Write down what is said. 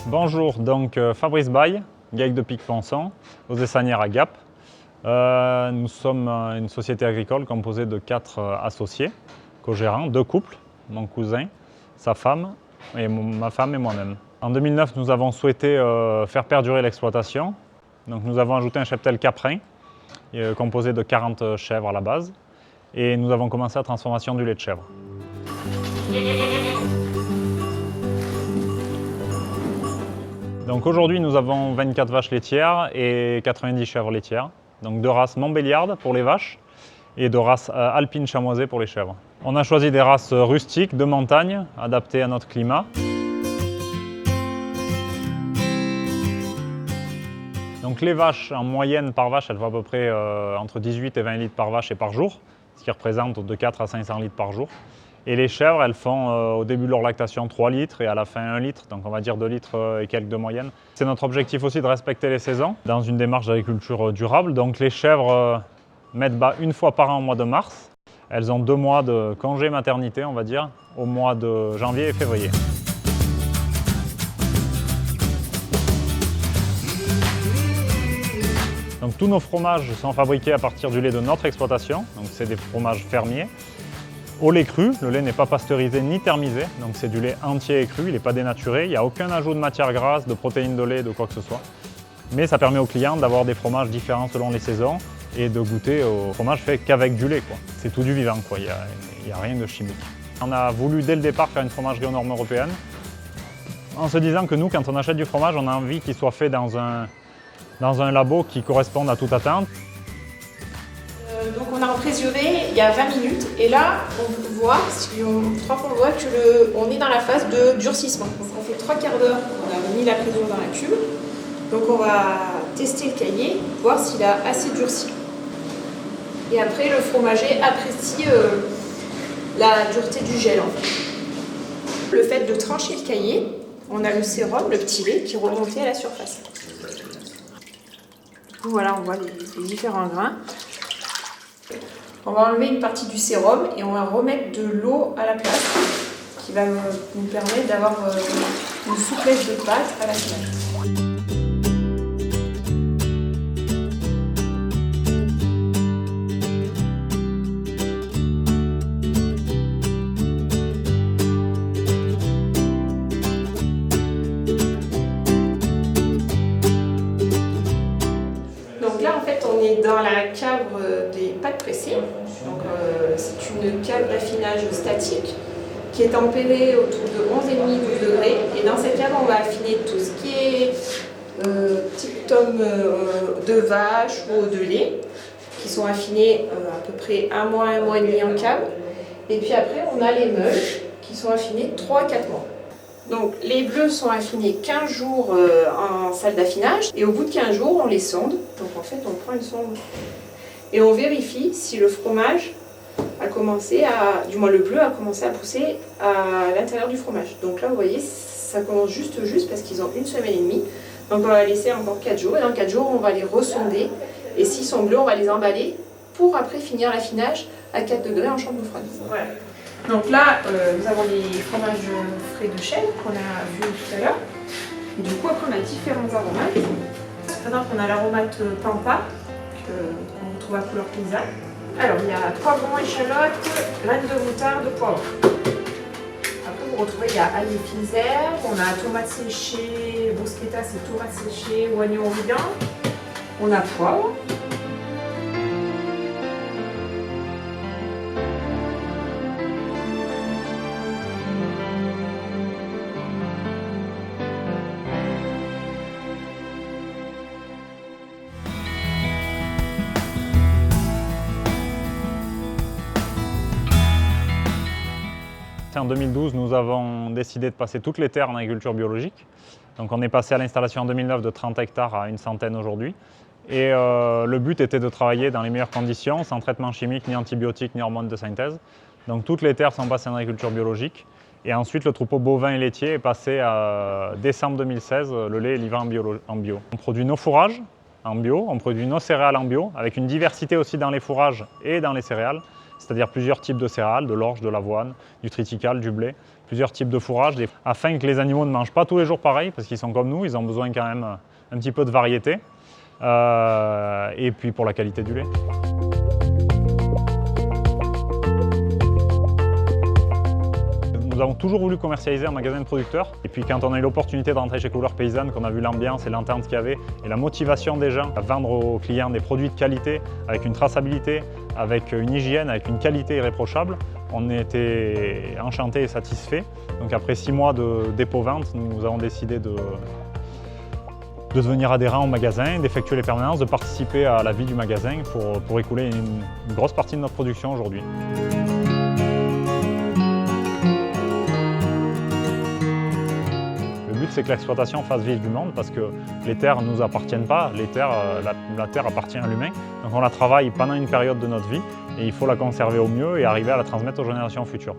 Bonjour, donc Fabrice Baille, GAEC de Picponçon, aux Essanières à Gap. Nous sommes une société agricole composée de 4 associés, co-gérants, 2 couples, mon cousin, sa femme, et ma femme et moi-même. En 2009, nous avons souhaité faire perdurer l'exploitation. Donc nous avons ajouté un cheptel caprin, composé de 40 chèvres à la base, et nous avons commencé la transformation du lait de chèvre. Donc aujourd'hui, nous avons 24 vaches laitières et 90 chèvres laitières. Donc de races montbéliardes pour les vaches et de races alpines chamoisées pour les chèvres. On a choisi des races rustiques de montagne, adaptées à notre climat. Donc les vaches, en moyenne par vache, elles font à peu près entre 18 et 20 litres par vache et par jour, ce qui représente de 4 à 500 litres par jour. Et les chèvres, elles font au début de leur lactation 3 litres et à la fin 1 litre, donc on va dire 2 litres et quelques de moyenne. C'est notre objectif aussi de respecter les saisons dans une démarche d'agriculture durable. Donc les chèvres mettent bas une fois par an au mois de mars. Elles ont 2 mois de congé maternité, on va dire, au mois de janvier et février. Donc tous nos fromages sont fabriqués à partir du lait de notre exploitation, donc c'est des fromages fermiers. Au lait cru, le lait n'est pas pasteurisé ni thermisé, donc c'est du lait entier et cru, il n'est pas dénaturé, il n'y a aucun ajout de matière grasse, de protéines de lait, de quoi que ce soit. Mais ça permet aux clients d'avoir des fromages différents selon les saisons et de goûter au fromage fait qu'avec du lait. C'est tout du vivant, il n'y a rien de chimique. On a voulu dès le départ faire une fromagerie aux normes européennes, en se disant que nous, quand on achète du fromage, on a envie qu'il soit fait dans un labo qui corresponde à toute attente. Donc on a emprésuré il y a 20 minutes et là on voit, qu'on est dans la phase de durcissement. Donc on fait 3 quarts d'heure qu'on a mis la présure dans la cuve. Donc on va tester le cahier, voir s'il a assez durci. Et après le fromager apprécie la dureté du gel en fait. Le fait de trancher le cahier, on a le sérum, le petit lait qui remontait à la surface. Voilà, on voit les différents grains. On va enlever une partie du sérum et on va remettre de l'eau à la place qui va nous permettre d'avoir une souplesse de pâte à la finale. Donc là en fait on est dans la cave des pâtes pressées. Donc c'est une cave d'affinage statique qui est tempérée autour de 11,5-12 degrés. Et dans cette cave on va affiner tout ce qui est petits tomes de vache ou de lait qui sont affinés à peu près 1 mois, 1 mois et demi en cave. Et puis après on a les meules qui sont affinées 3 à 4 mois. Donc les bleus sont affinés 15 jours en salle d'affinage et au bout de 15 jours on les sonde. Donc en fait on prend une sonde et on vérifie si le fromage a commencé du moins le bleu a commencé à pousser à l'intérieur du fromage. Donc là vous voyez ça commence juste parce qu'ils ont 1 semaine et demie. Donc on va laisser encore 4 jours et dans 4 jours on va les ressonder et s'ils sont bleus on va les emballer pour après finir l'affinage à 4 degrés en chambre froide. Voilà. Donc là, nous avons les fromages frais de chèvre qu'on a vu tout à l'heure. Du coup, après, on a différents aromates. Par exemple, on a l'aromate pampa, qu'on retrouve à couleur paysanne. Alors, il y a poivron, échalote, graines de moutarde, poivre. Après, vous retrouvez, il y a ail et fines herbes, on a tomates séchées, bruschetta, c'est tomates séchées, oignons, origan. On a poivre. En 2012, nous avons décidé de passer toutes les terres en agriculture biologique. Donc on est passé à l'installation en 2009 de 30 hectares à une centaine aujourd'hui. Et le but était de travailler dans les meilleures conditions, sans traitement chimique, ni antibiotiques, ni hormones de synthèse. Donc toutes les terres sont passées en agriculture biologique. Et ensuite, le troupeau bovin et laitier est passé à décembre 2016, le lait est livré en bio. On produit nos fourrages en bio, on produit nos céréales en bio, avec une diversité aussi dans les fourrages et dans les céréales. c'est-à-dire plusieurs types de céréales, de l'orge, de l'avoine, du triticale, du blé, plusieurs types de fourrage, afin que les animaux ne mangent pas tous les jours pareil, parce qu'ils sont comme nous, ils ont besoin quand même un petit peu de variété, et puis pour la qualité du lait. Nous avons toujours voulu commercialiser en magasin de producteurs. Et puis quand on a eu l'opportunité de rentrer chez Couleurs Paysannes, qu'on a vu l'ambiance et l'entente qu'il y avait, et la motivation des gens à vendre aux clients des produits de qualité, avec une traçabilité, avec une hygiène, avec une qualité irréprochable, on était enchantés et satisfaits. Donc après 6 mois de dépôt-vente, nous avons décidé de devenir adhérents au magasin, d'effectuer les permanences, de participer à la vie du magasin pour écouler une grosse partie de notre production aujourd'hui. Le but, c'est que l'exploitation fasse vivre du monde parce que les terres ne nous appartiennent pas, la terre appartient à l'humain. Donc on la travaille pendant une période de notre vie et il faut la conserver au mieux et arriver à la transmettre aux générations futures.